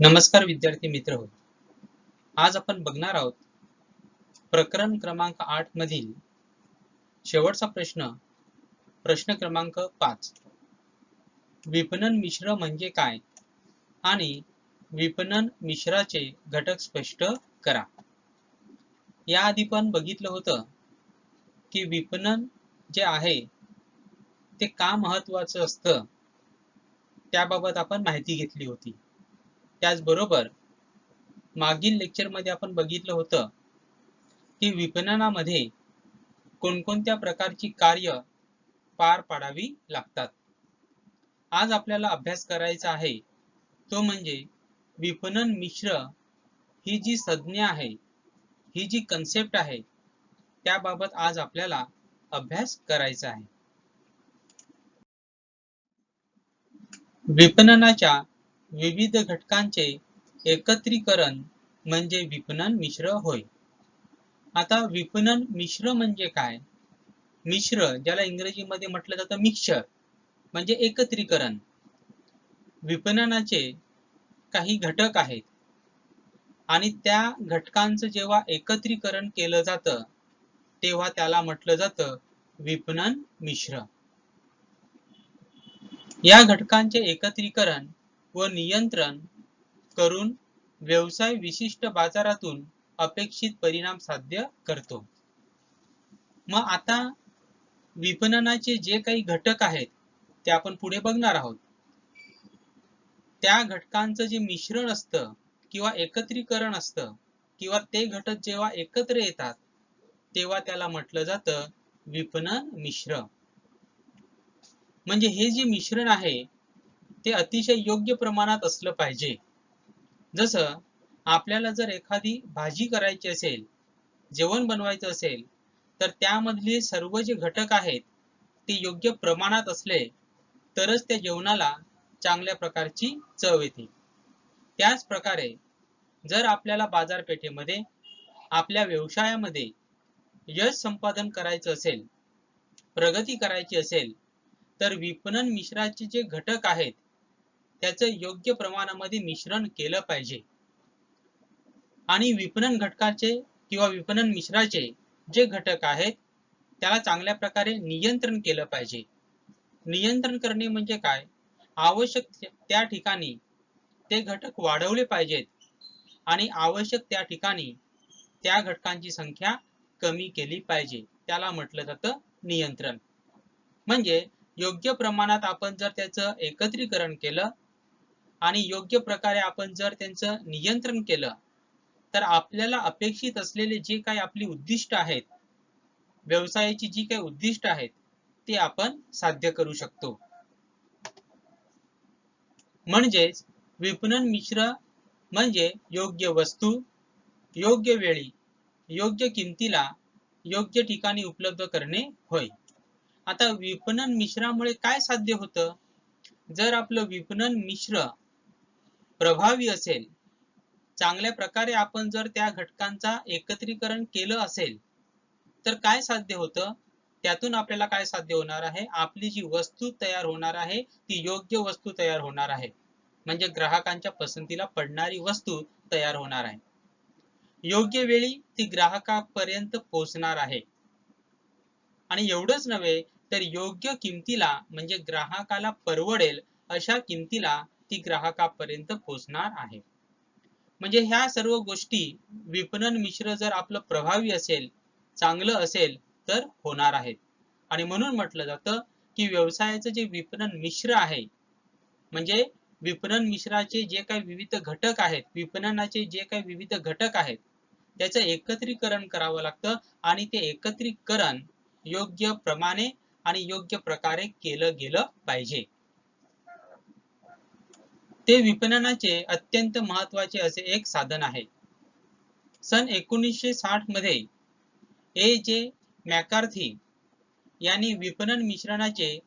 नमस्कार विद्यार्थी मित्र हो. आज आपण बघणार आहोत प्रकरण क्रमांक 8 मधील शेवटचा प्रश्न क्रमांक 5. विपणन मिश्र म्हणजे काय आणि विपणन मिश्राचे घटक स्पष्ट करा. याआधी पण बघितलं होतं की विपणन जे आहे ते का महत्त्वाचं असतं त्याबाबत आपण माहिती घेतली होती. त्याचबरोबर मागील लेक्चरमध्ये आपण बघितलं होतं की विपणनामध्ये कोणकोणत्या प्रकारची कार्य पार पाडावी लागतात. आज आपल्याला अभ्यास करायचा आहे तो म्हणजे विपणन मिश्र ही जी संज्ञा आहे, ही जी कन्सेप्ट आहे, त्याबाबत आज आपल्याला अभ्यास करायचा आहे. विपणनाच्या विविध घटकांचे एकत्रीकरण म्हणजे विपणन मिश्र होय. आता विपणन मिश्र म्हणजे काय? मिश्र ज्याला इंग्रजीमध्ये म्हटलं जातं मिक्सचर म्हणजे एकत्रीकरण. विपणनाचे काही घटक आहेत आणि त्या घटकांचं जेव्हा एकत्रीकरण केलं जातं तेव्हा त्याला म्हटलं जातं विपणन मिश्र. या घटकांचे एकत्रीकरण व नियंत्रण करून व्यवसाय विशिष्ट बाजारातून अपेक्षित परिणाम साध्य करतो. मग आता विपणनाचे जे काही घटक आहेत ते आपण पुढे बघणार आहोत. त्या घटकांचं जे मिश्रण असतं किंवा एकत्रीकरण असतं किंवा ते घटक जेव्हा एकत्र येतात तेव्हा त्याला म्हटलं जातं विपणन मिश्र. म्हणजे हे जे मिश्रण आहे ते अतिशय योग्य प्रमाणात असलं पाहिजे. जसं आपल्याला जर एखादी भाजी करायची असेल, जेवण बनवायचं असेल, तर त्यामधले सर्व जे घटक आहेत ते योग्य प्रमाणात असले तरच त्या जेवणाला चांगल्या प्रकारची चव येते. त्याच प्रकारे जर आपल्याला बाजारपेठेमध्ये आपल्या व्यवसायामध्ये यश संपादन करायचं असेल, प्रगती करायची असेल, तर विपणन मिश्राचे जे घटक आहेत त्याचं योग्य प्रमाणामध्ये मिश्रण केलं पाहिजे. आणि विपणन घटकाचे किंवा विपणन मिश्राचे जे घटक आहेत त्याला चांगल्या प्रकारे नियंत्रण केलं पाहिजे. नियंत्रण करणे म्हणजे काय? आवश्यक त्या ठिकाणी ते घटक वाढवले पाहिजेत आणि आवश्यक त्या ठिकाणी त्या घटकांची संख्या कमी केली पाहिजे. त्याला म्हटलं जातं नियंत्रण. म्हणजे योग्य प्रमाणात आपण जर त्याचं एकत्रीकरण केलं आणि योग्य प्रकारे आपण जर त्यांचं नियंत्रण केलं तर आपल्याला अपेक्षित असलेले जे काही आपली उद्दिष्ट आहेत, व्यवसायाची जी काही उद्दिष्ट आहेत ते आपण साध्य करू शकतो. म्हणजेच विपणन मिश्र म्हणजे योग्य वस्तू योग्य वेळी योग्य किमतीला योग्य ठिकाणी उपलब्ध करणे होय. आता विपणन मिश्रामुळे काय साध्य होतं? जर आपलं विपणन मिश्र प्रभावी असेल, चांगल्या प्रकारे आपण जर त्या घटकांचा एकत्रीकरण केलं असेल तर काय साध्य होतं? त्यातून आपल्याला काय साध्य होणार आहे? आपली जी वस्तू तयार होणार आहे ती योग्य वस्तू तयार होणार आहे. म्हणजे ग्राहकांच्या पसंतीला पडणारी वस्तू तयार होणार आहे. योग्य वेळी ती ग्राहकापर्यंत पोहोचणार आहे. आणि एवढंच नव्हे तर योग्य किमतीला म्हणजे ग्राहकाला परवडेल अशा किमतीला ती ग्राहकापर्यंत पोहोचणार आहे. म्हणजे ह्या सर्व गोष्टी विपणन मिश्र जर आपलं प्रभावी असेल, चांगलं असेल तर होणार आहेत. आणि म्हणून म्हटलं जातं की व्यवसायाचं जे विपणन मिश्र आहे म्हणजे विपणन मिश्राचे जे काही विविध घटक आहेत, विपणनाचे जे काही विविध घटक आहेत त्याचं एकत्रीकरण करावं लागतं आणि ते एकत्रीकरण योग्य प्रमाणे आणि योग्य प्रकारे केलं गेलं पाहिजे. ते विपणनाचे अत्यंत महत्त्वाचे असे एक साधन आहे. सन 1960 मध्ये ए.जे. मॅकार्थी यांनी विपणन मिश्रणाचे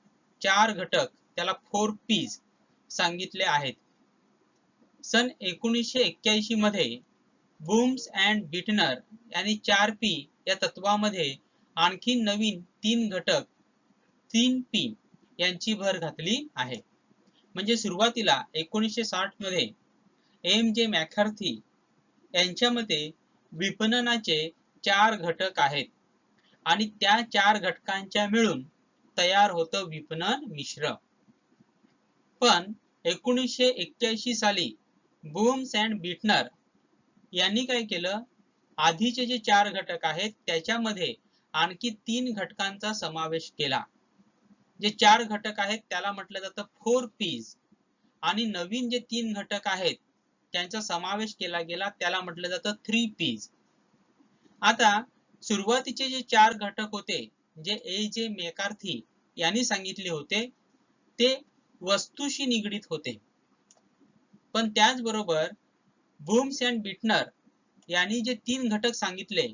4 घटक, त्याला 4 P's सांगितले आहेत. सन 1981 मध्ये बूम्स अँड बिटनर यांनी 4P या तत्वामध्ये आणखी नवीन 3 घटक 3P यांची भर घातली आहे. म्हणजे सुरुवातीला 1960 मध्ये एम जे मॅकर्थी यांच्या मते विपणनाचे 4 घटक आहेत आणि त्या 4 घटकांच्या मिळून तयार होतं विपणन मिश्र. पण 1981 साली बूम्स अँड बिटनर यांनी काय केलं, आधीचे जे 4 घटक आहेत त्याच्यामध्ये आणखी 3 घटकांचा समावेश केला. जे 4 घटक आहेत त्याला म्हटलं जातं 4 P's आणि नवीन जे 3 घटक आहेत त्यांचा समावेश केला गेला त्याला म्हटलं जातं 3 P's. आता सुरुवातीचे जे 4 घटक होते जे ए जे मॅकर्थी यांनी सांगितले होते ते वस्तूशी निगडीत होते. पण त्याचबरोबर बूम्स अँड बिटनर यांनी जे 3 घटक सांगितले,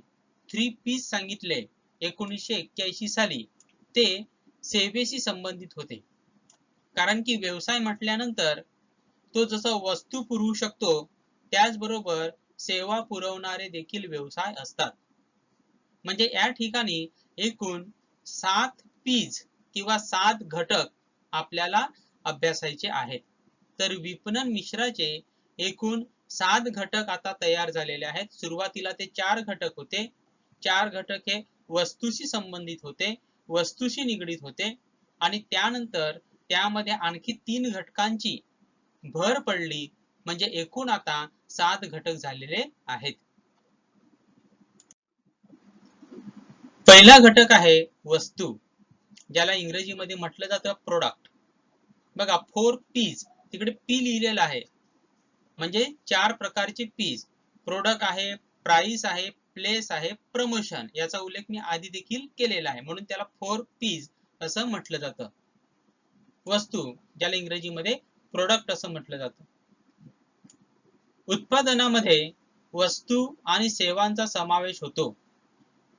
3 P's सांगितले 1981 साली, ते सेवेशी संबंधित होते. कारण की व्यवसाय म्हटल्यानंतर तो जसा वस्तू पुरवू शकतो त्याचबरोबर सेवा पुरवणारे देखील व्यवसाय असतात. म्हणजे या ठिकाणी एकूण 7 P's किंवा 7 घटक आपल्याला अभ्यासायचे आहेत. तर विपणन मिश्राचे एकूण 7 घटक आता तयार झालेले आहेत. सुरुवातीला ते 4 घटक होते. 4 घटक हे वस्तूशी संबंधित होते, वस्तूशी निगडीत होते आणि त्यानंतर त्यामध्ये आणखी 3 घटकांची भर पडली म्हणजे एकूण आता 7 घटक झालेले आहेत. पहिला घटक आहे वस्तू, ज्याला इंग्रजीमध्ये म्हटलं जातं प्रोडक्ट. बघा 4 P's, तिकडे P लिहिलेला आहे म्हणजे 4 प्रकारचे P's. प्रोडक्ट आहे, प्राइस आहे, प्लेस आहे, प्रमोशन. याचा उल्लेख मी आधी देखील केलेला आहे, म्हणून त्याला 4 P's असं म्हटलं जातं. वस्तू, ज्याला इंग्रजीमध्ये प्रोडक्ट असं म्हटलं जातं. उत्पादनामध्ये वस्तू आणि सेवांचा समावेश होतो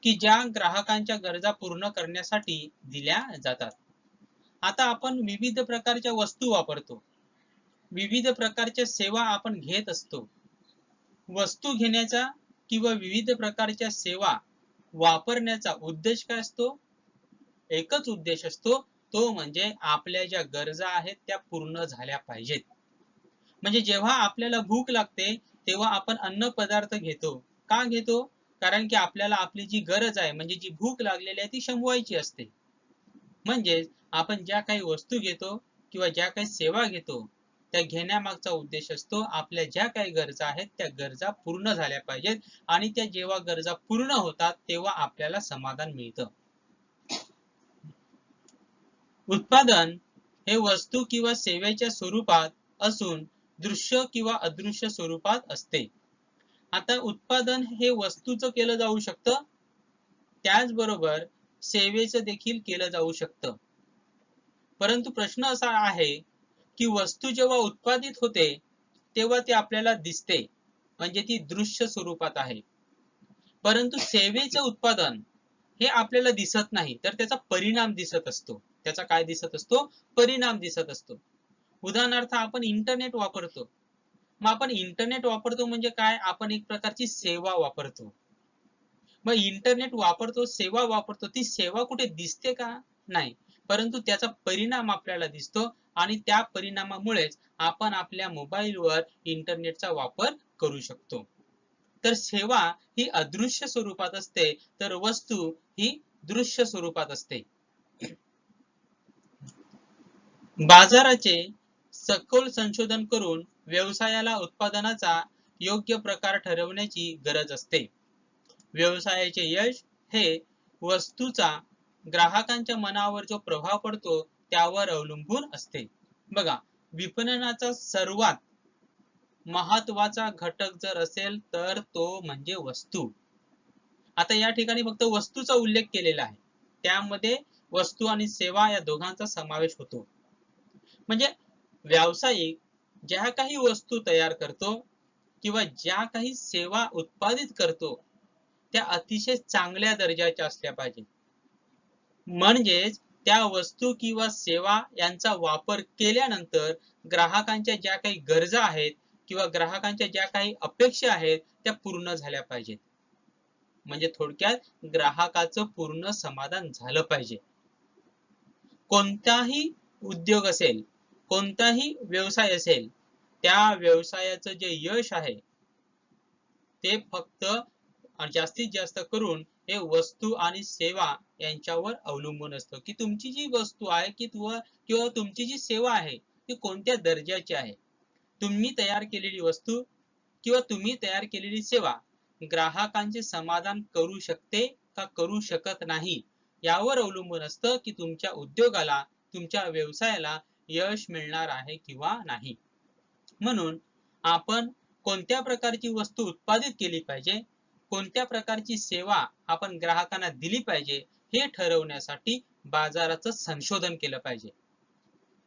की ज्या ग्राहकांच्या गरजा पूर्ण करण्यासाठी दिल्या जातात. आता आपण विविध प्रकारच्या वस्तू वापरतो, विविध प्रकारच्या सेवा आपण घेत असतो. वस्तू घेण्याचा किंवा विविध प्रकारच्या सेवा वापरण्याचा उद्देश काय असतो? एकच उद्देश असतो, तो म्हणजे आपल्या ज्या गरजा आहेत त्या पूर्ण झाल्या पाहिजेत. म्हणजे जेव्हा आपल्याला भूक लागते तेव्हा आपण अन्न पदार्थ घेतो. का घेतो? कारण की आपल्याला आपली जी गरज आहे म्हणजे जी भूक लागलेली आहे ती शमवायची असते. म्हणजे आपण ज्या काही वस्तू घेतो किंवा ज्या काही सेवा घेतो त्या घेण्यामागचा उद्देश असतो आपल्या ज्या काही गरजा आहेत त्या गरजा पूर्ण झाल्या पाहिजेत आणि त्या जेव्हा गरजा पूर्ण होतात तेव्हा आपल्याला समाधान मिळतं. उत्पादन हे वस्तू किंवा सेवेच्या स्वरूपात असून दृश्य किंवा अदृश्य स्वरूपात असते. आता उत्पादन हे वस्तूचं केलं जाऊ शकतं, त्याचबरोबर सेवेचं देखील केलं जाऊ शकतं. परंतु प्रश्न असा आहे की वस्तू जेव्हा उत्पादित होते तेव्हा ती आपल्याला दिसते म्हणजे ती दृश्य स्वरूपात आहे. परंतु सेवेचं उत्पादन हे आपल्याला दिसत नाही तर त्याचा परिणाम दिसत असतो. त्याचा काय दिसत असतो? परिणाम दिसत असतो. उदाहरणार्थ आपण इंटरनेट वापरतो. मग आपण इंटरनेट वापरतो म्हणजे काय? आपण एक प्रकारची सेवा वापरतो. मग इंटरनेट वापरतो, सेवा वापरतो, ती सेवा कुठे दिसते का? नाही. परंतु त्याचा परिणाम आपल्याला दिसतो आणि त्या परिणामामुळेच आपण आपल्या मोबाईलवर इंटरनेटचा वापर करू शकतो. तर सेवा ही अदृश्य स्वरूपात असते तर वस्तू ही दृश्य स्वरूपात असते. बाजाराचे सखोल संशोधन करून व्यवसायाला उत्पादनाचा योग्य प्रकार ठरवण्याची गरज असते. व्यवसायाचे यश हे वस्तूचा ग्राहकांच्या मनावर जो प्रभाव पडतो त्यावर अवलंबून असते. बघा, विपणनाचा सर्वात महत्वाचा घटक जर असेल तर तो म्हणजे वस्तू. आता या ठिकाणी फक्त वस्तूचा उल्लेख केलेला आहे, त्यामध्ये वस्तू आणि सेवा या दोघांचा समावेश होतो. म्हणजे व्यावसायिक ज्या काही वस्तू तयार करतो किंवा ज्या काही सेवा उत्पादित करतो त्या अतिशय चांगल्या दर्जाच्या असल्या पाहिजे. म्हणजेच त्या वस्तू किंवा सेवा यांचा वापर केल्यानंतर ग्राहकांच्या ज्या काही गरजा आहेत किंवा ग्राहकांच्या ज्या काही अपेक्षा आहेत त्या पूर्ण झाल्या पाहिजेत. म्हणजे थोडक्यात ग्राहकाचं पूर्ण समाधान झालं पाहिजे. कोणताही उद्योग असेल, कोणताही व्यवसाय असेल, त्या व्यवसायाचं जे यश आहे ते फक्त जास्तीत जास्त करून हे वस्तू आणि सेवा यांच्यावर अवलंबून असतं, की तुमची जी वस्तू आहे किंवा तुमची जी सेवा आहे ती कोणत्या दर्जाची आहे. तुम्ही तयार केलेली वस्तू किंवा तुम्ही तयार केलेली सेवा ग्राहकांचे समाधान करू शकते का करू शकत नाही यावर अवलंबून असतं, की तुमच्या उद्योगाला, तुमच्या व्यवसायाला यश मिळणार आहे किंवा नाही. म्हणून आपण कोणत्या प्रकारची वस्तू उत्पादित केली पाहिजे, कोणत्या प्रकारची सेवा आपण ग्राहकांना दिली पाहिजे हे ठरवण्यासाठी बाजाराचं संशोधन केलं पाहिजे.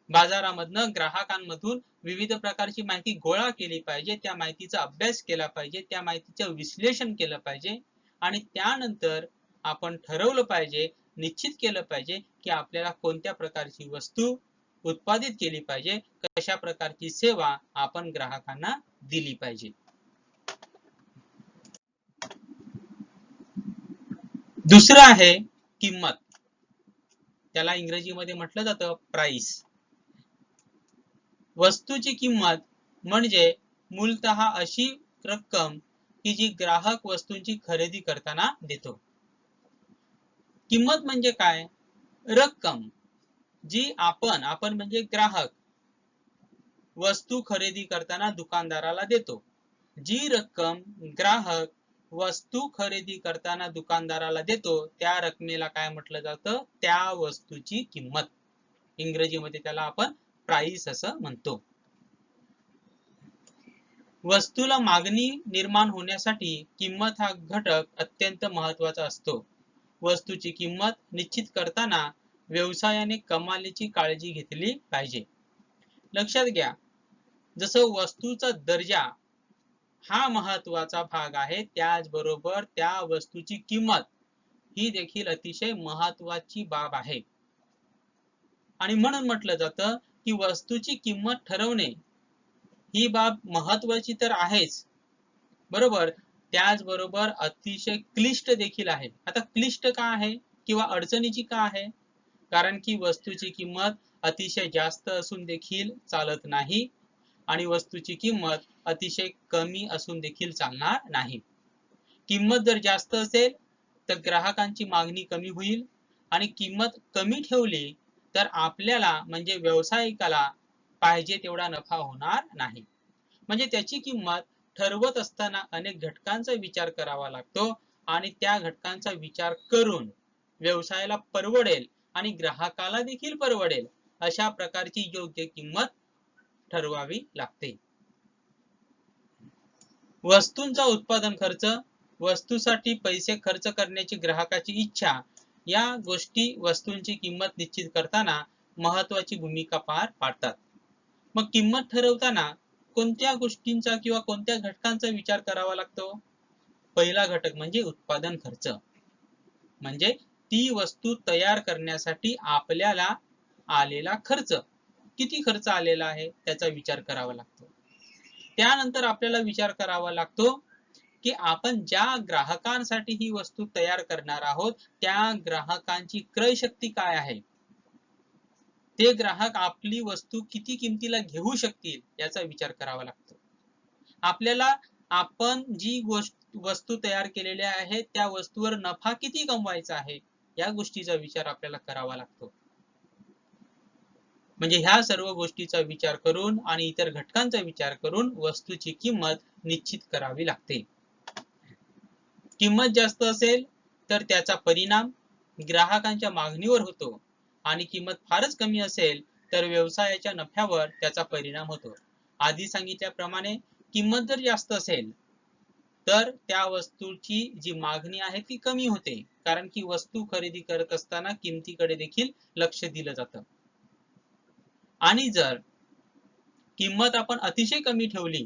बाजारामधनं ग्राहकांमधून विविध प्रकारची माहिती गोळा केली पाहिजे, त्या माहितीचा अभ्यास केला पाहिजे, त्या माहितीचं विश्लेषण केलं पाहिजे आणि त्यानंतर आपण ठरवलं पाहिजे, निश्चित केलं पाहिजे की आपल्याला कोणत्या प्रकारची वस्तू उत्पादित केली पाहिजे, कशा प्रकारची सेवा आपण ग्राहकांना दिली पाहिजे. दुसरं आहे किंमत. त्याला इंग्रजीमध्ये म्हटलं जातं प्राइस. वस्तूची किंमत म्हणजे मूलतः अशी रक्कम की जी ग्राहक वस्तूंची खरेदी करताना देतो. किंमत म्हणजे काय? रक्कम जी आपण म्हणजे ग्राहक वस्तू खरेदी करताना दुकानदाराला देतो. जी रक्कम ग्राहक वस्तू खरेदी करताना दुकानदाराला देतो त्या रकमेला काय म्हटलं जातं? त्या वस्तूची किंमत. इंग्रजीमध्ये त्याला आपण प्राइस असं म्हणतो. वस्तूला मागणी निर्माण होण्यासाठी किंमत हा घटक अत्यंत महत्त्वाचा असतो. वस्तूची किंमत निश्चित करताना व्यवसायाने कमालीची काळजी घेतली पाहिजे. लक्षात घ्या, जसं वस्तूचा दर्जा हा महत्त्वाचा भाग आहे, त्याचबरोबर त्या वस्तूची किंमत ही देखील अतिशय महत्त्वाची बाब आहे. आणि म्हणून म्हटलं जातं की वस्तूची किंमत ठरवणे ही बाब महत्त्वाची तर आहेच, बरोबर, त्याचबरोबर अतिशय क्लिष्ट देखील आहे. आता क्लिष्ट का आहे किंवा अडचणीची का आहे? कारण की वस्तूची किंमत अतिशय जास्त असून देखील चालत नाही आणि वस्तूची किंमत अतिशय कमी असून देखील चालणार नाही. किंमत जर जास्त असेल तर ग्राहकांची मागणी कमी होईल आणि किंमत कमी ठेवली तर आपल्याला म्हणजे व्यावसायिकाला पाहिजे तेवढा नफा होणार नाही. म्हणजे त्याची किंमत ठरवत असताना अनेक घटकांचा विचार करावा लागतो आणि त्या घटकांचा विचार करून व्यवसायाला परवडेल आणि ग्राहकाला देखील परवडेल अशा प्रकारची योग्य किंमत ठरवावी लागते. वस्तूंचा उत्पादन खर्च, वस्तूसाठी पैसे खर्च करण्याची ग्राहकाची इच्छा या गोष्टी वस्तूंची किंमत निश्चित करताना महत्त्वाची भूमिका पार पाडतात. मग किंमत ठरवताना कोणत्या गोष्टींचा किंवा कोणत्या घटकांचा विचार करावा लागतो? पहिला घटक म्हणजे उत्पादन खर्च. म्हणजे ती वस्तू तयार करण्यासाठी आपल्याला आलेला खर्च, किती खर्च आलेला आहे त्याचा विचार करावा लागतो. त्यानंतर आपल्याला विचार करावा लागतो की आपण ज्या ग्राहकांसाठी ही वस्तू तयार करणार आहोत त्या ग्राहकांची क्रय शक्ती काय आहे, ते ग्राहक आपली वस्तू किती किमतीला घेऊ शकतील याचा विचार करावा लागतो. आपल्याला आपण जी वस्तू तयार केलेल्या आहे त्या वस्तूवर नफा किती कमवायचा आहे या गोष्टीचा विचार आपल्याला करावा लागतो. म्हणजे ह्या सर्व गोष्टीचा विचार करून आणि इतर घटकांचा विचार करून वस्तूची किंमत निश्चित करावी लागते. किंमत जास्त असेल तर त्याचा परिणाम ग्राहकांच्या मागणीवर होतो आणि किंमत फारच कमी असेल तर व्यवसायाच्या नफ्यावर त्याचा परिणाम होतो. आधी सांगितल्याप्रमाणे किंमत जर जास्त असेल तर त्या वस्तूची जी मागणी आहे ती कमी होते, कारण की वस्तू खरेदी करत असताना किमतीकडे देखील लक्ष दिलं जातं. आणि जर किंमत आपण अतिशय कमी ठेवली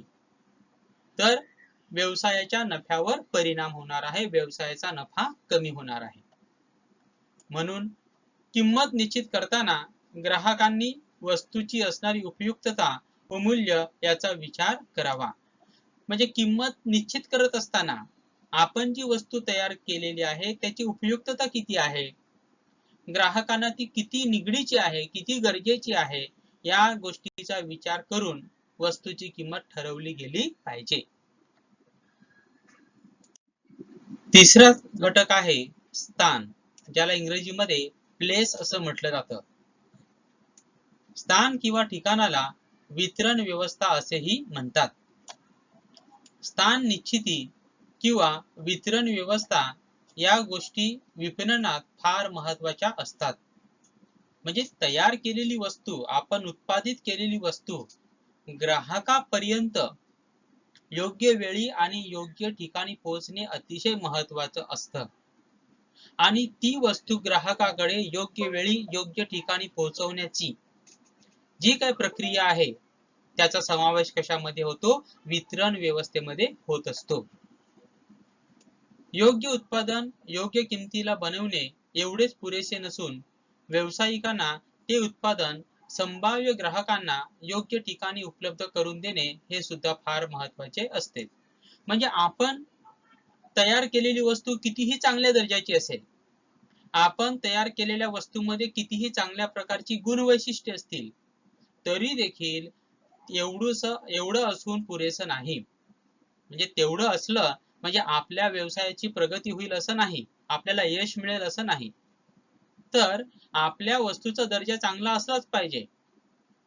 तर व्यवसायाच्या नफ्यावर परिणाम होणार आहे, व्यवसायाचा नफा कमी होणार आहे. म्हणून किंमत निश्चित करताना ग्राहकांनी वस्तूची असणारी उपयुक्तता व मूल्य याचा विचार करावा. म्हणजे किंमत निश्चित करत असताना आपण जी वस्तू तयार केलेली आहे त्याची उपयुक्तता किती आहे, ग्राहकांना ती किती निगडीची आहे, किती गरजेची आहे या गोष्टीचा विचार करून वस्तूची किंमत ठरवली गेली पाहिजे. तिसरा घटक आहे स्थान, ज्याला इंग्रजीमध्ये प्लेस असं म्हटलं जातं. स्थान किंवा ठिकाणाला वितरण व्यवस्था असेही म्हणतात. स्थान निश्चिती किंवा वितरण व्यवस्था या गोष्टी विपणनात फार महत्वाच्या असतात. म्हणजे तयार केलेली वस्तू, आपण उत्पादित केलेली वस्तू ग्राहकापर्यंत योग्य वेळी आणि योग्य ठिकाणी पोहोचणे अतिशय महत्वाचं असतं. आणि ती वस्तू ग्राहकाकडे योग्य वेळी योग्य ठिकाणी पोहोचवण्याची जी काही प्रक्रिया आहे त्याचा समावेश कशामध्ये होतो? वितरण व्यवस्थेमध्ये होत असतो. योग्य उत्पादन योग्य किमतीला बनवणे एवढेच पुरेसे नसून व्यावसायिकांना ते उत्पादन संभाव्य ग्राहकांना योग्य ठिकाणी उपलब्ध करून देणे हे सुद्धा फार महत्वाचे असते. म्हणजे आपण तयार केलेली वस्तू कितीही चांगल्या दर्जाची असेल, आपण तयार केलेल्या वस्तूमध्ये कितीही चांगल्या प्रकारची गुणवैशिष्ट्ये असतील, तरी देखील एवढं असून पुरेसं नाही. म्हणजे तेवढं असलं म्हणजे आपल्या व्यवसायाची प्रगती होईल असं नाही, आपल्याला यश मिळेल असं नाही. तर आपल्या वस्तूचा दर्जा चांगला असलाच पाहिजे.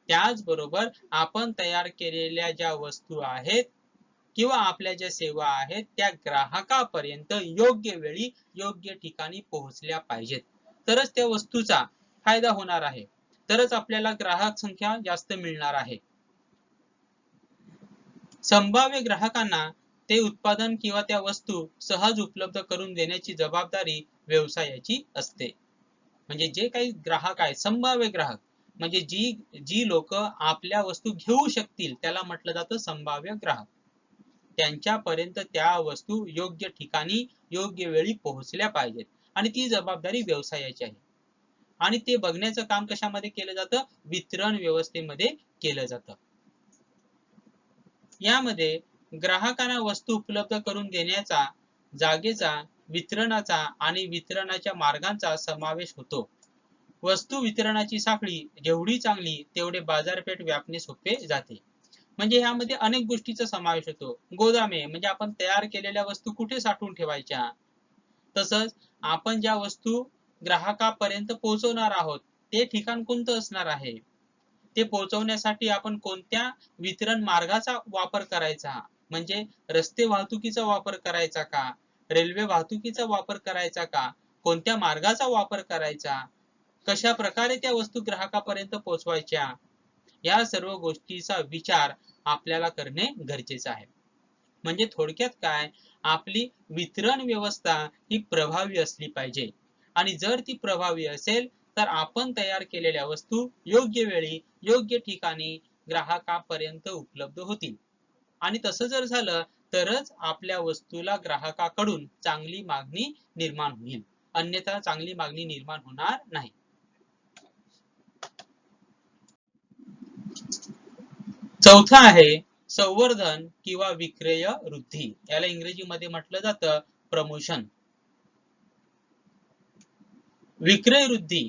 त्याचबरोबर आपण तयार केलेल्या ज्या वस्तू आहेत किंवा आपल्या ज्या सेवा आहेत त्या ग्राहकापर्यंत योग्य वेळी योग्य ठिकाणी पोहोचल्या पाहिजेत. तरच त्या वस्तूचा फायदा होणार आहे, तरच आपल्याला ग्राहक संख्या जास्त मिळणार आहे. संभाव्य ग्राहकांना ते उत्पादन किंवा त्या वस्तू सहज उपलब्ध करून देण्याची जबाबदारी व्यवसायाची असते. म्हणजे जे काही ग्राहक आहेत, संभाव्य ग्राहक म्हणजे जी लोक आपल्या वस्तू घेऊ शकतील त्याला म्हटलं जातं संभाव्य ग्राहक. त्यांच्यापर्यंत त्या वस्तू योग्य ठिकाणी योग्य वेळी पोहोचल्या पाहिजेत आणि ती जबाबदारी व्यवसायाची आहे. आणि ते बघण्याचं काम कशामध्ये केलं जातं? वितरण व्यवस्थेमध्ये केलं जातं. यामध्ये ग्राहकांना वस्तू उपलब्ध करून देण्याचा, जागेचा, वितरणाचा आणि वितरणाच्या मार्गांचा समावेश होतो. वस्तू वितरणाची साखळी जेवढी चांगली तेवढे बाजारपेठ व्यापणे सोपे जाते. म्हणजे यामध्ये अनेक गोष्टीचा समावेश होतो. गोदामे म्हणजे आपण तयार केलेल्या वस्तू कुठे साठवून ठेवायच्या, तसंच आपण ज्या वस्तू ग्राहकापर्यंत पोहोचवणार आहोत ते ठिकाण कोणतं असणार आहे, ते पोहोचवण्यासाठी आपण कोणत्या वितरण मार्गाचा वापर करायचा, म्हणजे रस्ते वाहतुकीचा वापर करायचा का, रेल्वे वाहतुकीचा वापर करायचा का, कोणत्या मार्गाचा वापर करायचा, कशा प्रकारे त्या वस्तू ग्राहकापर्यंत पोहोचवायच्या, या सर्व गोष्टीचा विचार आपल्याला करणे गरजेचे आहे. म्हणजे थोडक्यात काय, आपली वितरण व्यवस्था ही प्रभावी असली पाहिजे. आणि जर ती प्रभावी असेल तर आपण तयार केलेल्या वस्तू योग्य वेळी योग्य ठिकाणी ग्राहकापर्यंत उपलब्ध होतील. आणि तसं जर झालं तरच आपल्या वस्तूला ग्राहकाकडून चांगली मागणी निर्माण होईल, अन्यथा चांगली मागणी निर्माण होणार नाही. चौथा आहे संवर्धन किंवा विक्रय वृद्धी. याला इंग्रजीमध्ये म्हटलं जातं प्रमोशन. विक्रय वृद्धी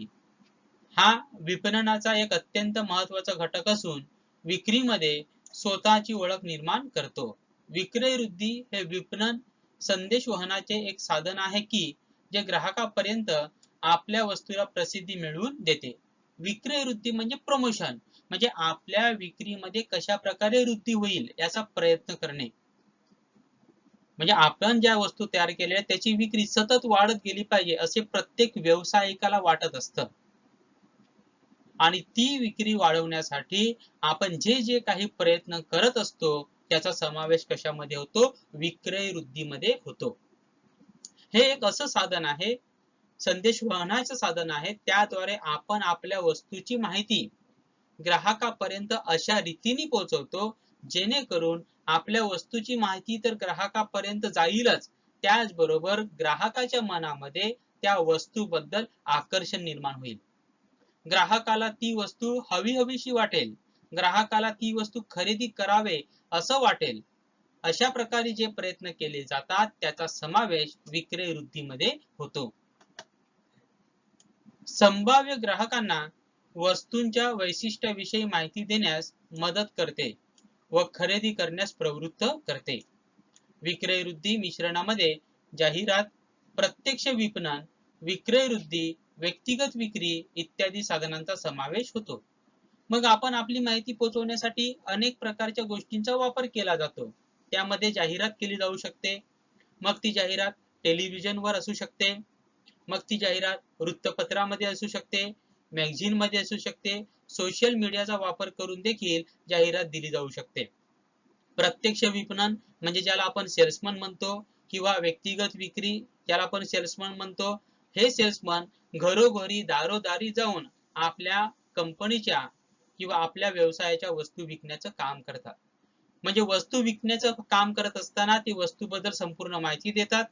हा विपणनाचा एक अत्यंत महत्वाचा घटक असून विक्रीमध्ये स्वतःची ओळख निर्माण करतो. विक्रय वृद्धी हे विपणन संदेशवहनाचे एक साधन आहे की जे ग्राहकापर्यंत आपल्या वस्तूला प्रसिद्धी मिळवून देते. विक्रय वृद्धी म्हणजे प्रमोशन, म्हणजे आपल्या विक्रीमध्ये कशा प्रकारे वृद्धी होईल याचा प्रयत्न करणे. म्हणजे आपण ज्या वस्तू तयार केल्या त्याची विक्री सतत वाढत गेली पाहिजे असे प्रत्येक व्यावसायिकाला वाटत असतं. आणि ती विक्री वाढवण्यासाठी आपण जे जे काही प्रयत्न करत असतो त्याचा समावेश कशामध्ये होतो? विक्रय वृद्धीमध्ये होतो. हे एक असं साधन आहे, संदेशवहनाचं साधन आहे, त्याद्वारे आपण आपल्या वस्तूची माहिती ग्राहकापर्यंत अशा रीतीने पोहोचवतो जेणेकरून आपल्या वस्तूची माहिती तर ग्राहकापर्यंत जाईलच, त्याचबरोबर ग्राहकाच्या मनामध्ये त्या वस्तूबद्दल आकर्षण निर्माण होईल. ग्राहकाला ती वस्तू हवीशी वाटेल, ग्राहकाला ती वस्तू खरेदी करावे असं वाटेल. अशा प्रकारे जे प्रयत्न केले जातात त्याचा समावेश विक्रय वृद्धीमध्ये होतो. संभाव्य ग्राहकांना वस्तूंच्या वैशिष्ट्याविषयी माहिती देण्यास मदत करते. व खरेदी करण्यास प्रवृत्त करते. विक्रय वृद्धी मिश्रणामध्ये जाहिरात, प्रत्यक्ष विपणन, विक्रय वृद्धी, व्यक्तिगत विक्री इत्यादी साधनांचा समावेश होतो. मग आपण आपली माहिती पोहोचवण्यासाठी अनेक प्रकारच्या गोष्टींचा वापर केला जातो. त्यामध्ये जाहिरात केली जाऊ शकते. मग ती जाहिरात टेलिव्हिजनवर असू शकते, मग ती जाहिरात वृत्तपत्रामध्ये असू शकते, मॅगझिन मध्ये असू शकते, सोशल मीडियाचा वापर करून देखील जाहिरात दिली जाऊ शकते. प्रत्यक्ष विपणन म्हणजे ज्याला आपण सेल्समन म्हणतो, किंवा व्यक्तिगत विक्री ज्याला आपण सेल्समन म्हणतो, हे सेल्समन घरोघरी दारोदारी जाऊन आपल्या कंपनीच्या किंवा आपल्या व्यवसायाच्या वस्तू विकण्याचं काम करतात. म्हणजे वस्तू विकण्याचं काम करत असताना ती वस्तूबद्दल संपूर्ण माहिती देतात,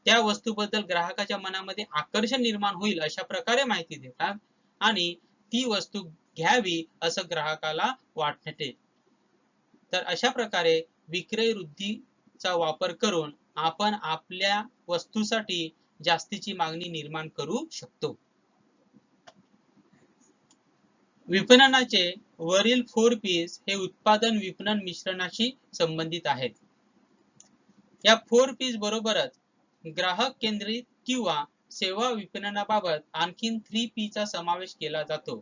त्या वस्तूबद्दल ग्राहकाच्या मनामध्ये आकर्षण निर्माण होईल अशा प्रकारे माहिती देतात आणि ती वस्तू घ्यावी असं ग्राहकाला वाटते. तर अशा प्रकारे विक्रय वृद्धीचा वापर करून आपण आपल्या वस्तूसाठी जास्तीची मागणी निर्माण करू शकतो. विपणनाचे वरील 4 P's हे उत्पादन विपणन मिश्रणाशी संबंधित आहेत. या 4 P's बरोबरच ग्राहक केंद्रित किंवा सेवा विपणनाबाबत आणखीन 3 P चा समावेश केला जातो.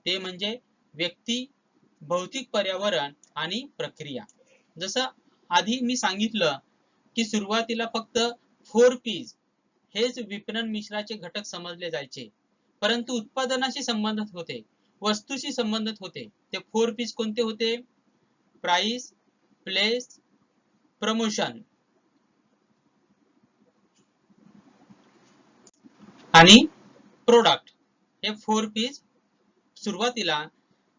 ते म्हणजे व्यक्ती, भौतिक पर्यावरण आणि प्रक्रिया. जसं आधी मी सांगितलं की सुरुवातीला फक्त 4 P's हेच विपणन मिश्राचे घटक समजले जायचे, परंतु उत्पादनाशी संबंधित होते, वस्तूशी संबंधित होते. ते 4 P's कोणते होते? प्राइस, प्लेस, प्रमोशन आणि प्रोडक्ट. हे 4 P's सुरुवातीला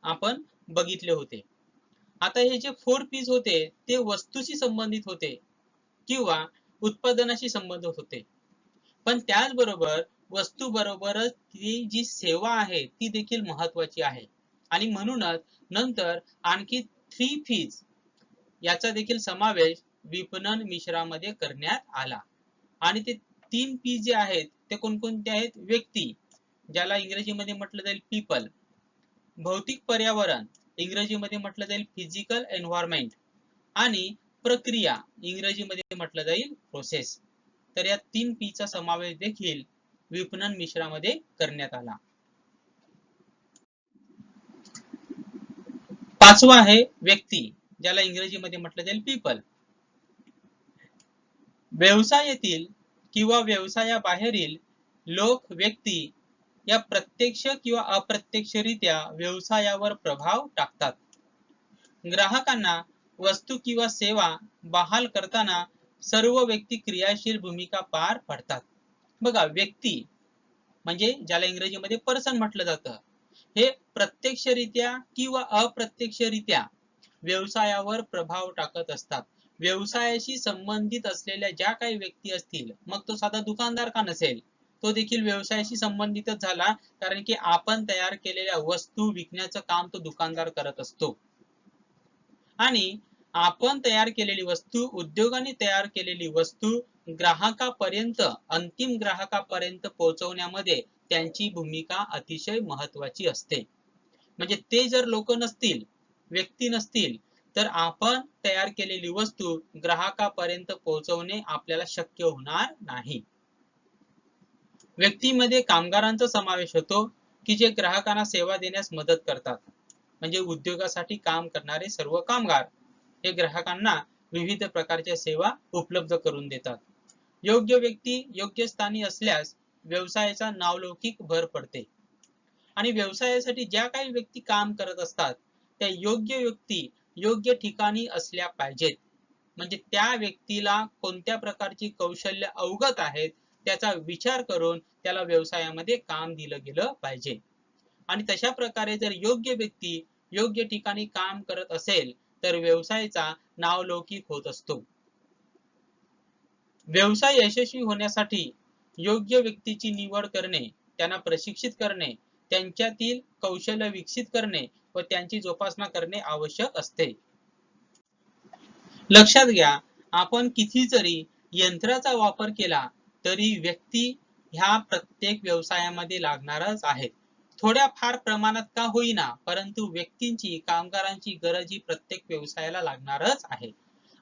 आपण बघितले होते. आता हे जे 4 P's होते ते वस्तूशी संबंधित होते किंवा उत्पादनाशी संबंधित होते, पण त्याचबरोबर वस्तू बरोबरच ती जी सेवा आहे ती देखील महत्वाची आहे. आणि म्हणूनच नंतर आणखी 3 P's याचा देखील समावेश विपणन मिश्रामध्ये करण्यात आला. आणि ते 3 P जे आहेत ते कोणकोणते आहेत? व्यक्ती, ज्याला इंग्रजीमध्ये म्हटलं जाईल पीपल, भौतिक पर्यावरण, इंग्रजीमध्ये म्हटलं जाईल फिजिकल एन्व्हायरमेंट, आणि प्रक्रिया, इंग्रजीमध्ये म्हटलं जाईल प्रोसेस. तर या 3 P चा समावेश देखील विपणन मिश्रामध्ये करण्यात आला. पाचवा आहे व्यक्ती, ज्याला इंग्रजीमध्ये म्हटलं जाईल पीपल. व्यवसायातील किंवा व्यवसायाबाहेरील लोक, व्यक्ती या प्रत्यक्ष किंवा अप्रत्यक्षरित्या व्यवसायावर प्रभाव टाकतात. ग्राहकांना वस्तू किंवा सेवा बहाल करताना सर्व व्यक्ती क्रियाशील भूमिका पार पाडतात. बघा, व्यक्ती म्हणजे ज्याला इंग्रजीमध्ये पर्सन म्हटलं जातं, हे प्रत्यक्षरित्या किंवा अप्रत्यक्षरित्या व्यवसायावर प्रभाव टाकत असतात. व्यवसायाशी संबंधित असलेल्या ज्या काही व्यक्ती असतील, मग तो साधा दुकानदार का नसेल, तो देखील व्यवसायाशी संबंधितच झाला, कारण की आपण तयार केलेल्या वस्तू विकण्याचं काम तो दुकानदार करत असतो. आणि आपण तयार केलेली वस्तू, उद्योगाने तयार केलेली वस्तू ग्राहकापर्यंत, अंतिम ग्राहकापर्यंत पोहोचवण्यामध्ये त्यांची भूमिका अतिशय महत्वाची असते. म्हणजे ते जर लोक नसतील, व्यक्ती नसतील, तर आपण तयार केलेली वस्तू ग्राहकापर्यंत पोहोचवणे आपल्याला शक्य होणार नाही. व्यक्तीमध्ये कामगारांचा समावेश होतो की जे ग्राहकांना सेवा देण्यास मदत करतात. म्हणजे उद्योगासाठी काम करणारे सर्व कामगार हे ग्राहकांना विविध प्रकारच्या सेवा उपलब्ध करून देतात. योग्य व्यक्ती योग्य स्थानी असल्यास व्यवसायाचा नावलौकिक भर पडते. आणि व्यवसायासाठी ज्या काही व्यक्ती काम करत असतात त्या योग्य व्यक्ती योग्य ठिकाणी असल्या पाहिजेत. म्हणजे त्या व्यक्तीला कोणत्या प्रकारची कौशल्य अवगत आहेत त्याचा विचार करून त्याला व्यवसायामध्ये काम दिलं गेलं पाहिजे. आणि तशा प्रकारे जर योग्य व्यक्ती योग्य ठिकाणी काम करत असेल तर व्यवसायाचा नावलौकिक होत असतो. व्यवसाय यशस्वी होण्यासाठी योग्य व्यक्तीची निवड करणे, त्यांना प्रशिक्षित करणे, त्यांच्यातील कौशल्य विकसित करणे व त्यांची जोपासना करणे आवश्यक असते. लक्षात घ्या, आपण किती जरी यंत्राचा वापर केला तरी व्यक्ती ह्या प्रत्येक व्यवसायामध्ये लागणारच आहेत. थोड्या फार प्रमाणात का होईना, परंतु व्यक्तींची, कामगारांची गरज ही प्रत्येक व्यवसायाला लागणारच आहे.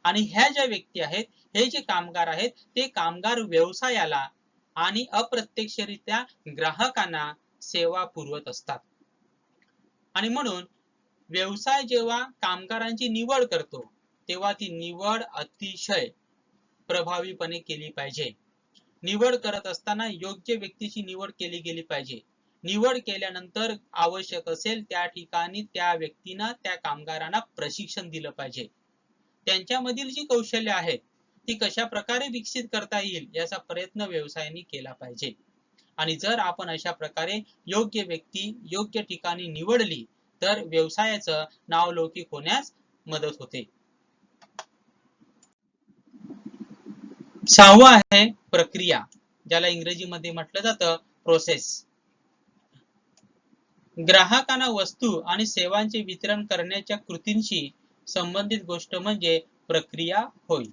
आणि ह्या ज्या व्यक्ती आहेत, हे जे कामगार आहेत, ते कामगार व्यवसायाला आणि अप्रत्यक्षरित्या ग्राहकांना सेवा पुरवत असतात. आणि म्हणून व्यवसाय जेव्हा कामगारांची निवड करतो, तेव्हा ती निवड अतिशय प्रभावीपणे केली पाहिजे. निवड करत असताना योग्य व्यक्तीची निवड केली गेली पाहिजे. निवड केल्यानंतर आवश्यक असेल त्या ठिकाणी त्या व्यक्तींना, त्या कामगारांना प्रशिक्षण दिलं पाहिजे. त्यांच्यामधील जी कौशल्य आहेत ती कशा प्रकारे विकसित करता येईल याचा प्रयत्न व्यवसायाने केला पाहिजे. आणि जर आपण अशा प्रकारे योग्य व्यक्ती योग्य ठिकाणी निवडली तर व्यवसायाचं नावलौकिक होण्यास मदत होते. 6वं आहे प्रक्रिया, ज्याला इंग्रजीमध्ये म्हटलं जातं प्रोसेस. ग्राहकांना वस्तू आणि सेवांचे वितरण करण्याच्या कृतींशी संबंधित गोष्ट म्हणजे प्रक्रिया होय.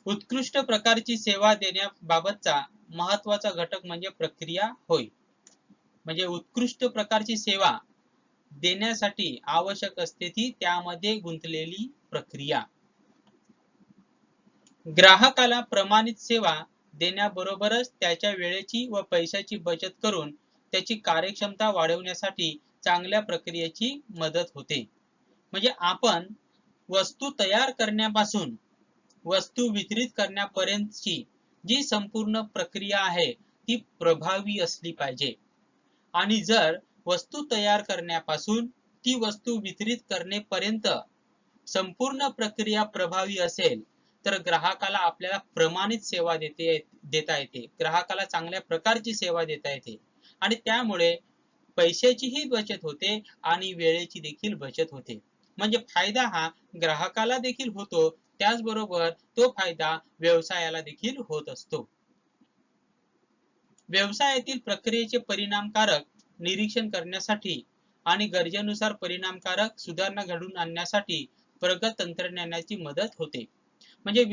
उत्कृष्ट प्रकारची सेवा देण्याबाबतचा महत्वाचा घटक म्हणजे प्रक्रिया होय. म्हणजे उत्कृष्ट प्रकारची सेवा देण्यासाठी आवश्यक असते ती त्यामध्ये गुंतलेली प्रक्रिया. ग्राहकाला प्रमाणित सेवा देण्याबरोबरच त्याच्या वेळेची व पैशाची बचत करून त्याची कार्यक्षमता वाढवण्यासाठी चांगल्या प्रक्रियेची मदत होते. म्हणजे आपण वस्तू तयार करण्यापासून वस्तू वितरित करण्यापर्यंतची जी संपूर्ण प्रक्रिया आहे ती प्रभावी असली पाहिजे. आणि जर वस्तू तयार करण्यापासून ती वस्तू वितरित करण्यापर्यंत संपूर्ण प्रक्रिया प्रभावी असेल तर ग्राहकाला आपल्याला प्रमाणित सेवा देता येते. ग्राहकाला चांगल्या प्रकारची सेवा देता येते आणि त्यामुळे पैशाचीही बचत होते आणि वेळेची देखील बचत होते. म्हणजे फायदा हा ग्राहकाला देखील होतो, त्याचबरोबर तो फायदा व्यवसायाला देखील होत असतो. व्यवसायातील प्रक्रियेचे परिणामकारक निरीक्षण करण्यासाठी आणि गरजेनुसार परिणामकारक सुधारणा घडवून आणण्यासाठी प्रगत तंत्रज्ञानाची मदत होते. म्हणजे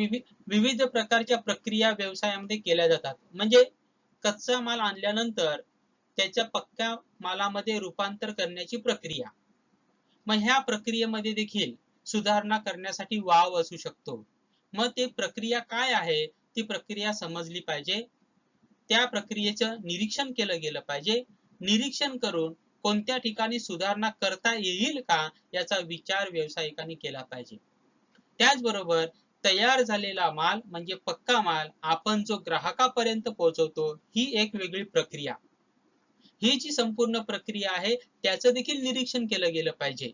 विविध प्रकारच्या प्रक्रिया व्यवसायामध्ये केल्या जातात. म्हणजे कच्चा माल आणल्यानंतर त्याच्या पक्क्या मालामध्ये रूपांतर करण्याची प्रक्रिया. मग ह्या प्रक्रियेमध्ये देखील सुधारणा करण्यासाठी वाव असू शकतो. मग ते प्रक्रिया काय आहे ती प्रक्रिया समजली पाहिजे. त्या प्रक्रियेचं निरीक्षण केलं गेलं पाहिजे. निरीक्षण करून कोणत्या ठिकाणी सुधारणा करता येईल का याचा विचार व्यावसायिकांनी केला पाहिजे. त्याचबरोबर तयार झालेला माल म्हणजे पक्का माल आपण जो ग्राहकापर्यंत पोहोचवतो ही एक वेगळी प्रक्रिया. ही जी संपूर्ण प्रक्रिया आहे त्याचं देखील निरीक्षण केलं गेलं पाहिजे.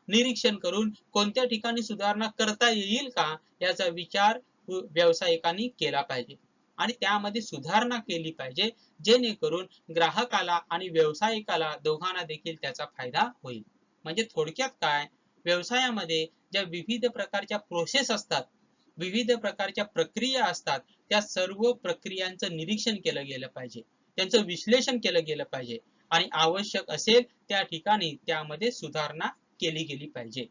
निरीक्षण करून कोणत्या ठिकाणी सुधारणा करता येईल का याचा विचार व्यावसायिकांनी केला पाहिजे आणि त्यामध्ये सुधारणा केली पाहिजे, जेणेकरून ग्राहकाला आणि व्यावसायिकाला दोघांना देखील त्याचा फायदा होईल. म्हणजे थोडक्यात काय, व्यवसायामध्ये ज्या विविध प्रकारच्या प्रोसेस असतात, विविध प्रकारच्या प्रक्रिया असतात, त्या सर्व प्रक्रियांचं निरीक्षण केलं गेलं पाहिजे, त्यांचं विश्लेषण केलं गेलं पाहिजे आणि आवश्यक असेल त्या ठिकाणी त्यामध्ये सुधारणा केली गेली पाहिजे.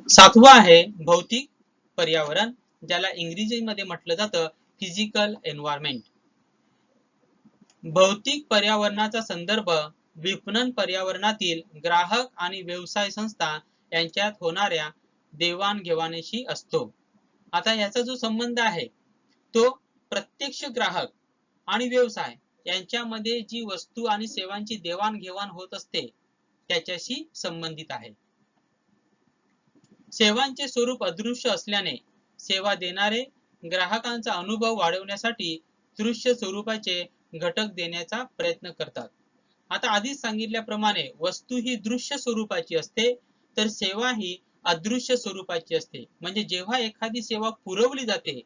7वं आहे भौतिक पर्यावरण, ज्याला इंग्रजीमध्ये म्हटलं जातं फिजिकल एन्व्हायरमेंट. भौतिक पर्यावरणाचा संदर्भ विपणन पर्यावरणातील ग्राहक आणि व्यवसाय संस्था यांच्यात होणाऱ्या देवाणघेवाणीशी असतो. आता याचा जो संबंध आहे तो प्रत्यक्ष ग्राहक आणि व्यवसाय यांच्यामध्ये जी वस्तू आणि सेवांची देवाणघेवाण होत असते त्याच्याशी संबंधित आहे. सेवांचे स्वरूप अदृश्य असल्याने सेवा देणारे ग्राहकांचा अनुभव वाढवण्यासाठी दृश्य स्वरूपाचे घटक देण्याचा प्रयत्न करतात. आता आधीच सांगितल्याप्रमाणे वस्तू ही दृश्य स्वरूपाची असते तर सेवा ही अदृश्य स्वरूपाची असते. म्हणजे जेव्हा एखादी सेवा पुरवली जाते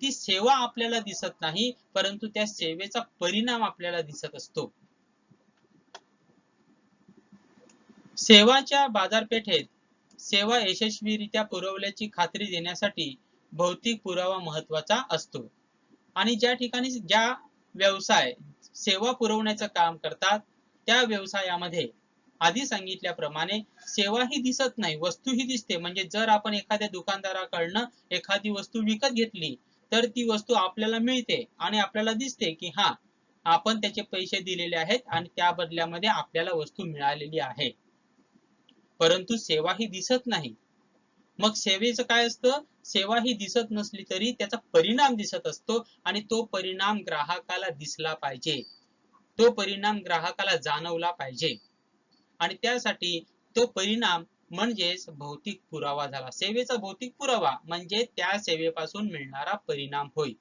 ती सेवा आपल्याला दिसत नाही, परंतु त्या सेवेचा परिणाम आपल्याला दिसत असतो. सेवाच्या बाजारपेठेत सेवा यशस्वीरित्या पुरवल्याची खात्री देण्यासाठी भौतिक पुरावा महत्वाचा असतो. आणि ज्या ठिकाणी ज्या व्यवसाय सेवा पुरवण्याचं काम करतात त्या व्यवसायामध्ये आधी सांगितल्याप्रमाणे सेवा ही दिसत नाही, वस्तू ही दिसते. म्हणजे जर आपण एखाद्या दुकानदाराकडनं एखादी वस्तू विकत घेतली तर ती वस्तू आपल्याला मिळते आणि आपल्याला दिसते की हा आपण त्याचे पैसे दिलेले आहेत आणि त्या बदल्यामध्ये आपल्याला वस्तू मिळालेली आहे, परंतु सेवा ही दिसत नाही. मग सेवेचं काय असतं? सेवा ही दिसत नसली तरी त्याचा परिणाम दिसत असतो आणि तो परिणाम ग्राहकाला दिसला पाहिजे, तो परिणाम ग्राहकाला जाणवला पाहिजे. आणि त्यासाठी तो परिणाम म्हणजेच भौतिक पुरावा झाला. सेवेचा भौतिक पुरावा म्हणजे त्या सेवेपासून मिळणारा परिणाम होय.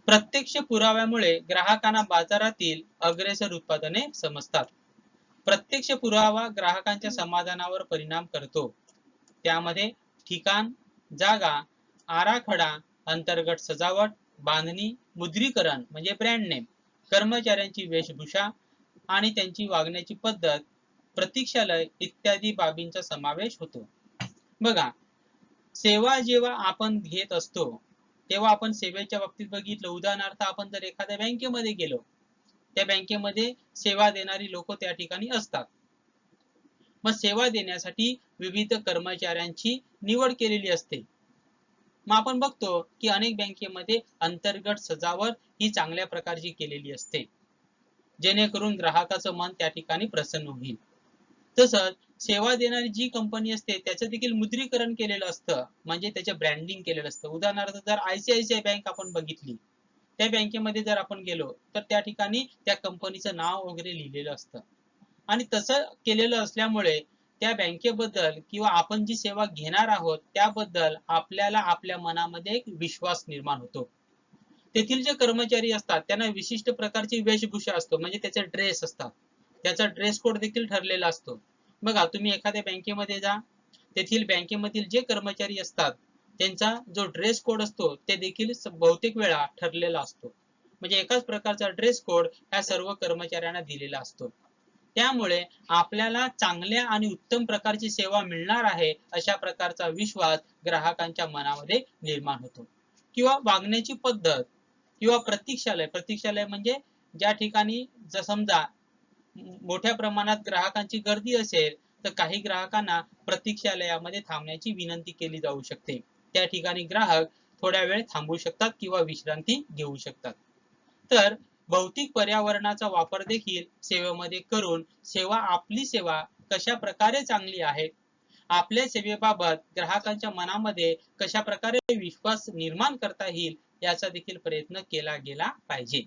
प्रत्यक्ष पुराव्यामुळे ग्राहकांना बाजारातील अग्रेसर उत्पादने समजतात. प्रत्यक्ष पुरावा ग्राहकांच्या समाधानावर परिणाम करतो. त्यामध्ये ठिकाण, जागा, आराखडा, अंतर्गत सजावट, बांधणी, मुद्रीकरण म्हणजे ब्रँड नेम, कर्मचाऱ्यांची वेशभूषा आणि त्यांची वागण्याची पद्धत, प्रतीक्षालय इत्यादी बाबींचा समावेश होतो. बघा, सेवा जेव्हा आपण घेत असतो तेव्हा आपण सेवेच्या बाबतीत बघितलं, उदाहरणार्थ आपण जर एखाद्या बँकेमध्ये गेलो, त्या बँकेमध्ये सेवा देणारी लोक त्या ठिकाणी असतात. मग सेवा देण्यासाठी विविध कर्मचाऱ्यांची निवड केलेली असते. मग आपण बघतो की अनेक बँकेमध्ये अंतर्गत सजावट ही चांगल्या प्रकारची केलेली असते, जेणेकरून ग्राहकाचं मन त्या ठिकाणी प्रसन्न होईल. तसंच सेवा देणारी जी कंपनी असते त्याचं देखील मुद्रीकरण केलेलं असतं, म्हणजे त्याचे ब्रँडिंग केलेलं असतं. उदाहरणार्थ जर ICICI बँक आपण बघितली, त्या बँकेमध्ये जर आपण गेलो तर त्या ठिकाणी त्या कंपनीचं नाव वगैरे लिहिलेलं असतं आणि तसं केलेलं असल्यामुळे त्या बँकेबद्दल किंवा आपण जी सेवा घेणार आहोत त्याबद्दल आपल्याला आपल्या मनामध्ये एक विश्वास निर्माण होतो. तेथील जे कर्मचारी असतात त्यांना विशिष्ट प्रकारची वेशभूषा असतो, म्हणजे त्याचे ड्रेस असतात, त्याचा ड्रेस कोड देखील ठरलेला असतो. बघा, तुम्ही एखाद्या बँकेमध्ये जा, तेथील बँकेमधील जे कर्मचारी असतात त्यांचा जो ड्रेस कोड असतो ते देखील बहुतेक वेळा ठरलेला असतो, म्हणजे एकाच प्रकारचा ड्रेस कोड ह्या सर्व कर्मचाऱ्यांना दिलेला असतो. त्यामुळे आपल्याला चांगल्या आणि उत्तम प्रकारची सेवा मिळणार आहे अशा प्रकारचा विश्वास ग्राहकांच्या मनामध्ये निर्माण होतो. किंवा वागण्याची पद्धत किंवा प्रतीक्षालय म्हणजे ज्या ठिकाणी जर समजा मोठ्या प्रमाणात ग्राहकांची गर्दी असेल तर काही ग्राहकांना प्रतीक्षालयामध्ये थांबण्याची विनंती केली जाऊ शकते. त्या ठिकाणी ग्राहक थोड्या वेळ थांबू शकतात किंवा विश्रांती घेऊ शकतात. तर भौतिक पर्यावरणाचा वापर देखील सेवेमध्ये करून आपली सेवा कशा प्रकारे चांगली आहे, आपल्या सेवेबाबत ग्राहकांच्या मनामध्ये कशा प्रकारे विश्वास निर्माण करता येईल याचा देखील प्रयत्न केला गेला पाहिजे.